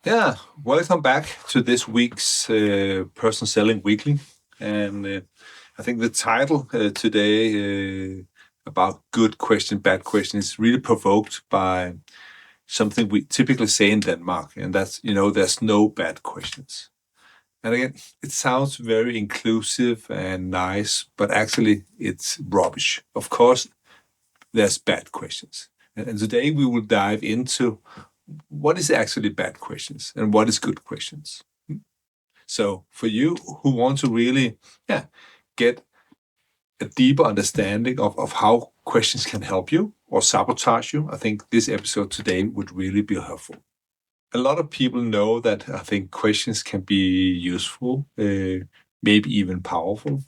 Yeah, welcome back to this week's Person Selling Weekly. And I think the title today about good question, bad question is really provoked by something we typically say in Denmark. And that's, there's no bad questions. And again, it sounds very inclusive and nice, but actually it's rubbish. Of course, there's bad questions. And today we will dive into what is actually bad questions and what is good questions. So for you who want to really get a deeper understanding of how questions can help you or sabotage you, I think this episode today would really be helpful. A lot of people know that I think questions can be useful, maybe even powerful.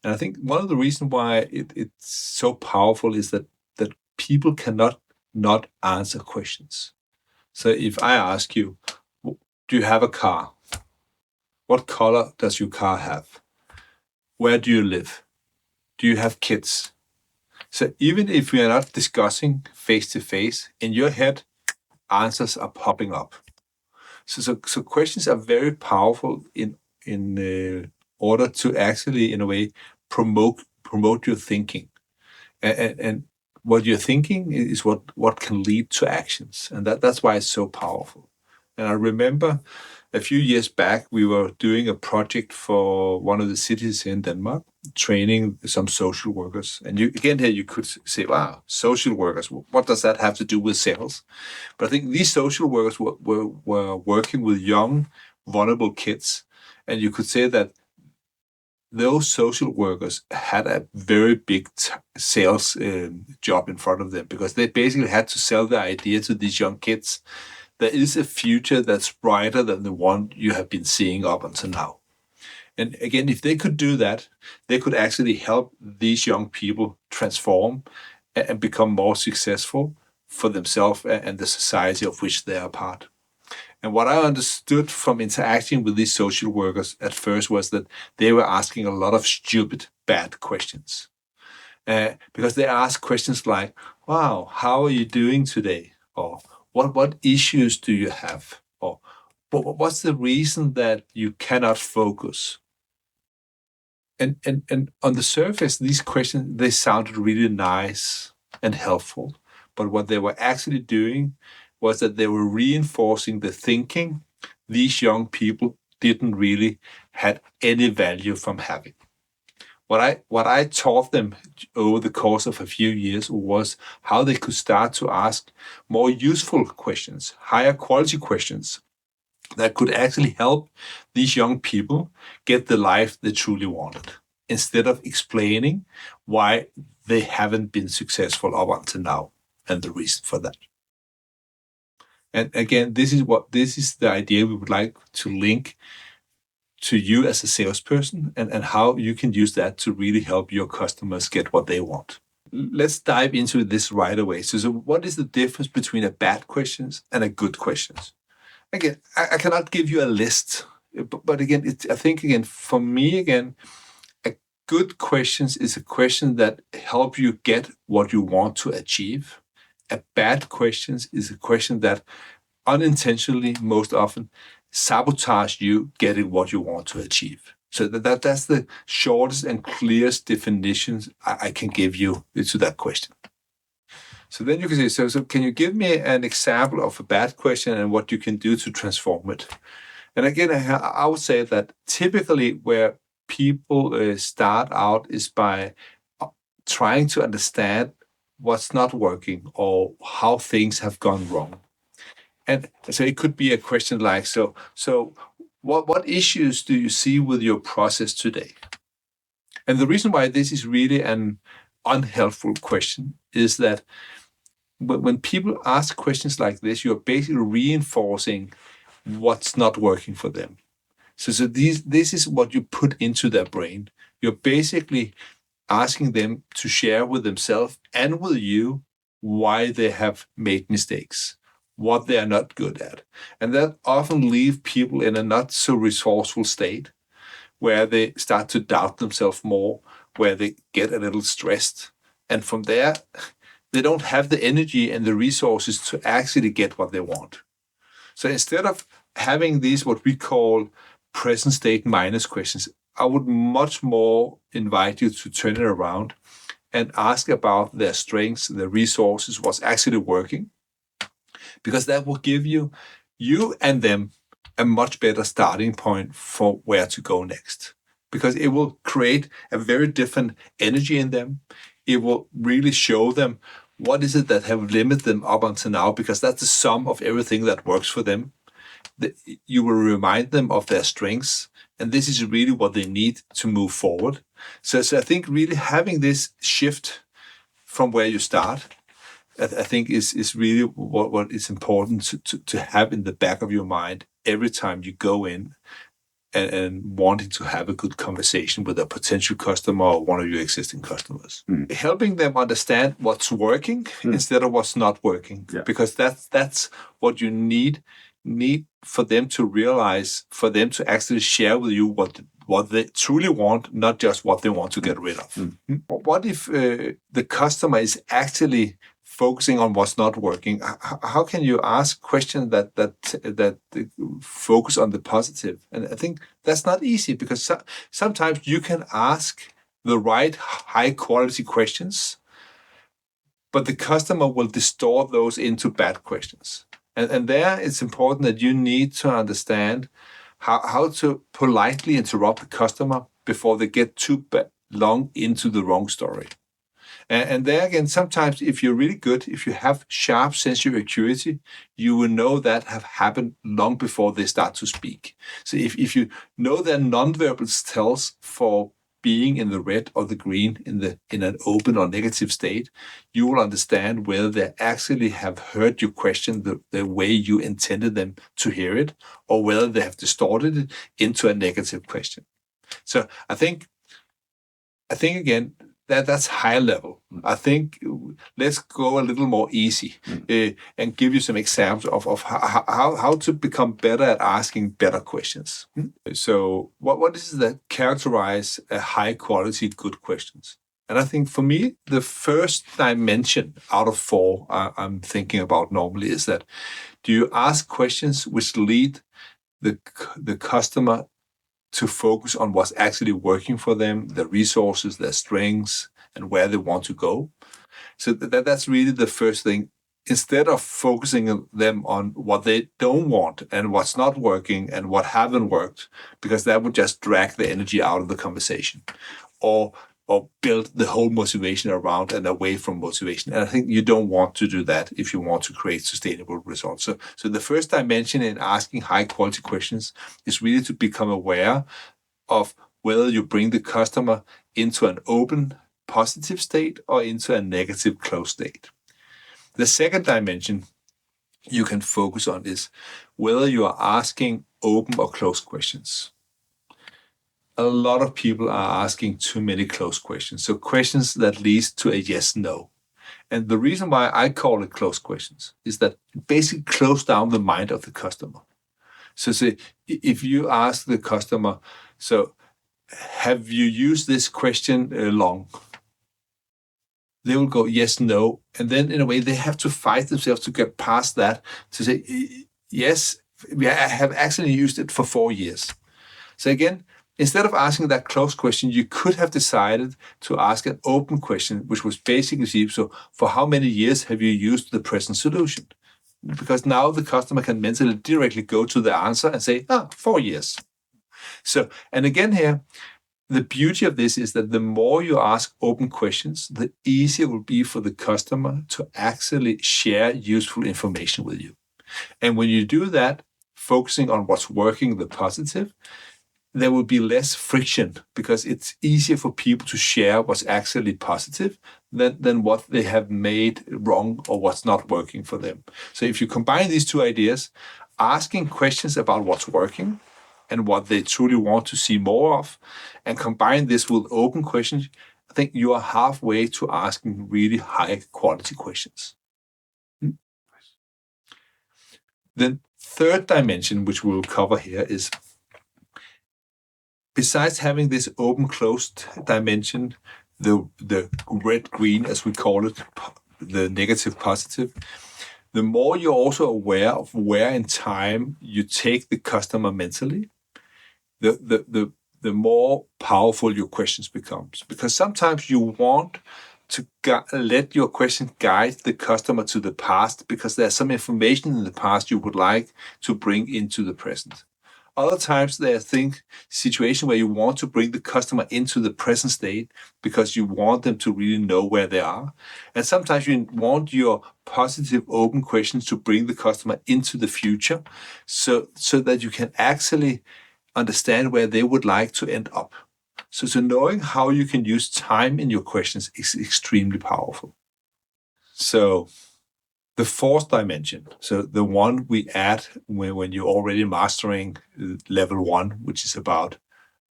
And I think one of the reasons why it's so powerful is that people cannot not answer questions. So if I ask you, do you have a car? What color does your car have? Where do you live? Do you have kids? So even if we are not discussing face to face, in your head, answers are popping up. So questions are very powerful in order to actually, in a way, promote your thinking. And what you're thinking is what can lead to actions. And that's why it's so powerful. And I remember a few years back, we were doing a project for one of the cities in Denmark, training some social workers. And here you could say, wow, social workers, what does that have to do with sales? But I think these social workers were working with young, vulnerable kids. And you could say that those social workers had a very big sales job in front of them, because they basically had to sell the idea to these young kids. There is a future that's brighter than the one you have been seeing up until now. And again, if they could do that, they could actually help these young people transform and become more successful for themselves and the society of which they are part. And what I understood from interacting with these social workers at first was that they were asking a lot of stupid, bad questions. Because they asked questions like, wow, how are you doing today? Or what issues do you have? Or what's the reason that you cannot focus? And on the surface, these questions, they sounded really nice and helpful. But what they were actually doing was that they were reinforcing the thinking these young people didn't really had any value from having. What I taught them over the course of a few years was how they could start to ask more useful questions, higher quality questions that could actually help these young people get the life they truly wanted, instead of explaining why they haven't been successful up until now and the reason for that. And again, this is the idea we would like to link to you as a salesperson, and how you can use that to really help your customers get what they want. Let's dive into this right away. So what is the difference between a bad questions and a good questions? Again, I cannot give you a list, but again, I think again, for me, again, a good questions is a question that help you get what you want to achieve. A bad questions is a question that unintentionally, most often, sabotage you getting what you want to achieve. So that's the shortest and clearest definitions I can give you to that question. So then you can say, so can you give me an example of a bad question and what you can do to transform it? And again, I would say that typically where people start out is by trying to understand what's not working or how things have gone wrong. And so it could be a question like, so what issues do you see with your process today? And the reason why this is really an unhelpful question is that when people ask questions like this, you're basically reinforcing what's not working for them. So this is what you put into their brain. You're basically asking them to share with themselves and with you why they have made mistakes, what they are not good at. And that often leaves people in a not so resourceful state, where they start to doubt themselves more, where they get a little stressed. And from there, they don't have the energy and the resources to actually get what they want. So instead of having these, what we call present state minus questions, I would much more invite you to turn it around and ask about their strengths, their resources, what's actually working, because that will give you and them a much better starting point for where to go next, because it will create a very different energy in them. It will really show them what is it that have limited them up until now, because that's the sum of everything that works for them. You will remind them of their strengths, and this is really what they need to move forward. So I think really having this shift from where you start, I think is really what is important to have in the back of your mind every time you go in and wanting to have a good conversation with a potential customer or one of your existing customers. Helping them understand what's working instead of what's not working, because that's what you need for them to realize, for them to actually share with you what they truly want, not just what they want to get rid of. What if the customer is actually focusing on what's not working? How can you ask questions that focus on the positive? And I think that's not easy, because sometimes you can ask the right high quality questions, but the customer will distort those into bad questions. And there it's important that you need to understand how to politely interrupt the customer before they get too long into the wrong story. And there again, sometimes if you're really good, if you have sharp sensory acuity, you will know that have happened long before they start to speak. So if you know their nonverbal tells for being in the red or the green in an open or negative state, you will understand whether they actually have heard your question the way you intended them to hear it, or whether they have distorted it into a negative question. So I think again, that's high level. I think let's go a little more easy and give you some examples of how to become better at asking better questions. So what is it that characterize a high quality, good questions? And I think for me, the first dimension out of 4 I'm thinking about normally is that, do you ask questions which lead the customer to focus on what's actually working for them, their resources, their strengths, and where they want to go? So that's really the first thing. Instead of focusing them on what they don't want and what's not working and what haven't worked, because that would just drag the energy out of the conversation, or build the whole motivation around and away from motivation. And I think you don't want to do that if you want to create sustainable results. So the first dimension in asking high quality questions is really to become aware of whether you bring the customer into an open, positive state or into a negative, closed state. The second dimension you can focus on is whether you are asking open or closed questions. A lot of people are asking too many closed questions. So questions that lead to a yes, no. And the reason why I call it closed questions is that it basically close down the mind of the customer. So say, if you ask the customer, so have you used this question long? They will go yes, no. And then in a way, they have to fight themselves to get past that, to say, yes, I have actually used it for 4 years. So again, instead of asking that closed question, you could have decided to ask an open question, which was basically, so for how many years have you used the present solution? Because now the customer can mentally directly go to the answer and say, 4 years. So, and again here, the beauty of this is that the more you ask open questions, the easier it will be for the customer to actually share useful information with you. And when you do that, focusing on what's working, the positive, there will be less friction, because it's easier for people to share what's actually positive than what they have made wrong or what's not working for them. So if you combine these two ideas, asking questions about what's working and what they truly want to see more of, and combine this with open questions, I think you are halfway to asking really high quality questions. The third dimension, which we will cover here, is besides having this open-closed dimension, the red-green, as we call it, the negative-positive, the more you're also aware of where in time you take the customer mentally, the more powerful your questions becomes. Because sometimes you want to let your question guide the customer to the past because there's some information in the past you would like to bring into the present. Other times there are situations where you want to bring the customer into the present state because you want them to really know where they are. And sometimes you want your positive open questions to bring the customer into the future so that you can actually understand where they would like to end up. So knowing how you can use time in your questions is extremely powerful. So the fourth dimension, so the one we add when you're already mastering level 1, which is about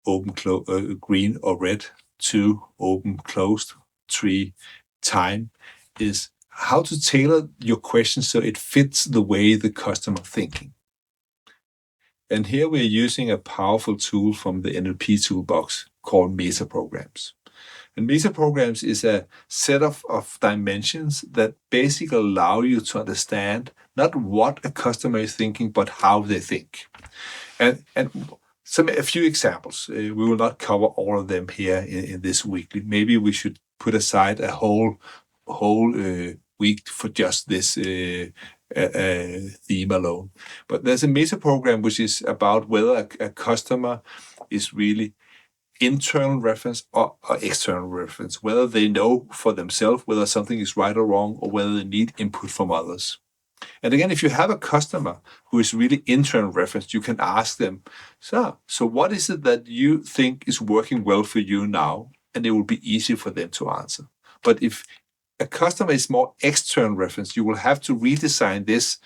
open, green or red, 2, open, closed, 3, time, is how to tailor your question so it fits the way the customer thinking. And here we're using a powerful tool from the NLP toolbox called meta programs. And meta programs is a set of dimensions that basically allow you to understand not what a customer is thinking, but how they think. And a few examples. We will not cover all of them here in this weekly. Maybe we should put aside a whole week for just this theme alone. But there's a meta program which is about whether a customer is really internal reference or external reference, whether they know for themselves whether something is right or wrong, or whether they need input from others. And again, if you have a customer who is really internal reference, you can ask them, so what is it that you think is working well for you now? And it will be easy for them to answer. But if a customer is more external reference, you will have to redesign this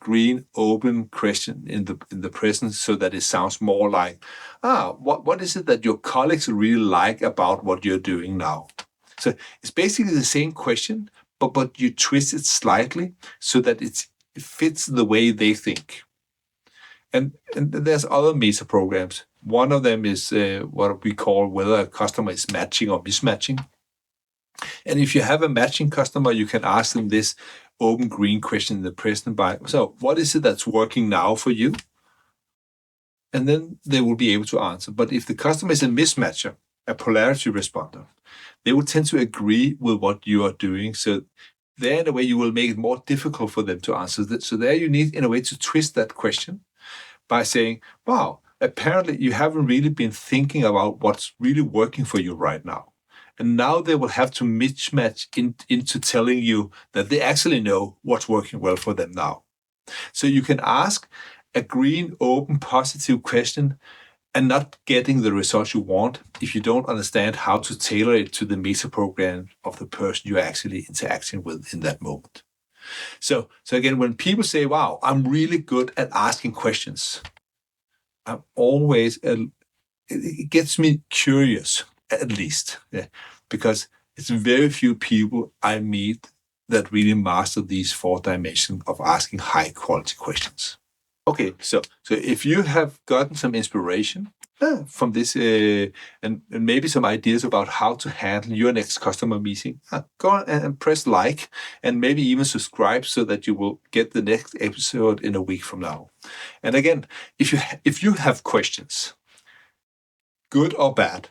green open question in the present so that it sounds more like, what is it that your colleagues really like about what you're doing now? So it's basically the same question, but you twist it slightly so that it fits the way they think. And there's other meta programs. One of them is what we call whether a customer is matching or mismatching. And if you have a matching customer, you can ask them this open green question in the present so what is it that's working now for you? And then they will be able to answer. But if the customer is a mismatcher, a polarity responder, they will tend to agree with what you are doing. So there, in a way, you will make it more difficult for them to answer. So there you need, in a way, to twist that question by saying, wow, apparently you haven't really been thinking about what's really working for you right now. And now they will have to mismatch into telling you that they actually know what's working well for them now. So you can ask a green, open, positive question and not getting the results you want if you don't understand how to tailor it to the meta program of the person you're actually interacting with in that moment. So again, when people say, wow, I'm really good at asking questions, I'm always, it gets me curious, at least, because it's very few people I meet that really master these 4 dimensions of asking high quality questions. Okay, so if you have gotten some inspiration from this and maybe some ideas about how to handle your next customer meeting, go on and press like and maybe even subscribe so that you will get the next episode in a week from now. And again, if you have questions, good or bad,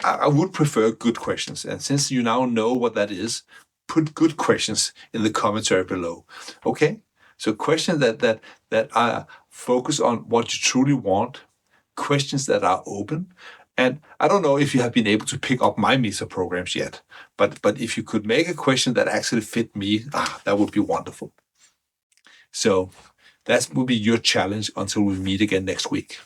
I would prefer good questions. And since you now know what that is, put good questions in the commentary below. Okay? So questions that are focus on what you truly want, questions that are open. And I don't know if you have been able to pick up my meta programs yet, but if you could make a question that actually fit me, that would be wonderful. So that will be your challenge until we meet again next week.